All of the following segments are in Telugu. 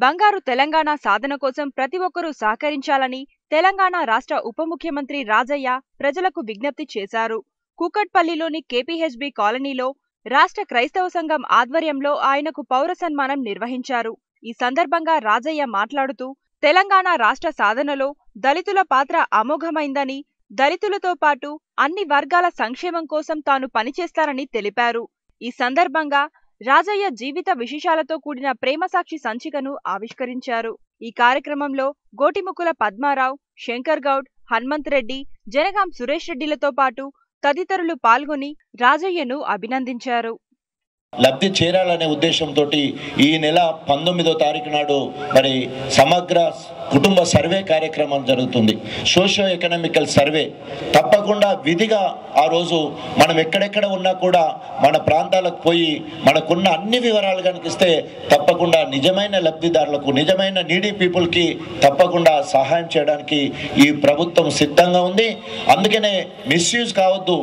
బంగారు తెలంగాణ సాధన కోసం ప్రతి ఒక్కరూ సహకరించాలని తెలంగాణ రాష్ట్ర ఉప ముఖ్యమంత్రి రాజయ్య ప్రజలకు విజ్ఞప్తి చేశారు. కూకట్పల్లిలోని కేపీహెచ్బీ కాలనీలో రాష్ట్ర క్రైస్తవ సంఘం ఆధ్వర్యంలో ఆయనకు పౌర సన్మానం నిర్వహించారు. ఈ సందర్భంగా రాజయ్య మాట్లాడుతూ తెలంగాణ రాష్ట్ర సాధనలో దళితుల పాత్ర అమోఘమైందని, దళితులతో పాటు అన్ని వర్గాల సంక్షేమం కోసం తాను పనిచేస్తానని తెలిపారు. ఈ సందర్భంగా రాజయ్య జీవిత విశేషాలతో కూడిన ప్రేమసాక్షి సంచికను ఆవిష్కరించారు. ఈ కార్యక్రమంలో గోటిముకుల పద్మారావు, శంకర్ గౌడ్, హనుమంత్ రెడ్డి, జనగాం సురేష్ రెడ్డిలతో పాటు తదితరులు పాల్గొని రాజయ్యను అభినందించారు. లబ్ధి చేరాలనే ఉద్దేశంతో ఈ నెల 19వ తారీఖు నాడు మరి సమగ్ర కుటుంబ సర్వే కార్యక్రమం జరుగుతుంది. సోషియో ఎకనామికల్ సర్వే తప్పకుండా విధిగా ఆ రోజు మనం ఎక్కడెక్కడ ఉన్నా కూడా మన ప్రాంతాలకు పోయి మనకున్న అన్ని వివరాలు కనిపిస్తే తప్పకుండా నిజమైన లబ్ధిదారులకు, నిజమైన నీడీ పీపుల్కి తప్పకుండా సహాయం చేయడానికి ఈ ప్రభుత్వం సిద్ధంగా ఉంది. అందుకనే మిస్యూజ్ కావద్దు.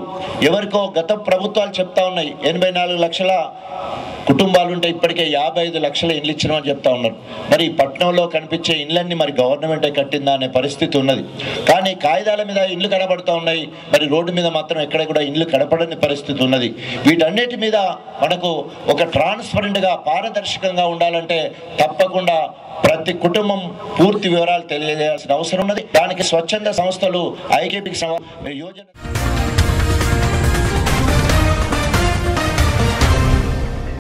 ఎవరికో గత ప్రభుత్వాలు చెప్తా ఉన్నాయి 84 లక్షల కుటుంబాలు ఉంటే ఇప్పటికే 55 లక్షల ఇండ్లు ఇచ్చినామని చెప్తా ఉన్నారు. మరి పట్టణంలో కనిపించే ఇండ్లన్నీ మరి గవర్నమెంటే కట్టిందా అనే పరిస్థితి ఉన్నది. కానీ కాగితాల మీద ఇండ్లు కనబడుతూ ఉన్నాయి, మరి రోడ్డు మీద మాత్రం ఎక్కడ కూడా ఇండ్లు కనపడని పరిస్థితి ఉన్నది. వీటన్నిటి మీద మనకు ఒక ట్రాన్స్పరెంట్గా, పారదర్శకంగా ఉండాలంటే తప్పకుండా ప్రతి కుటుంబం పూర్తి వివరాలు తెలియజేయాల్సిన అవసరం ఉన్నది. దానికి స్వచ్ఛంద సంస్థలు, ఐకేపీ యోజన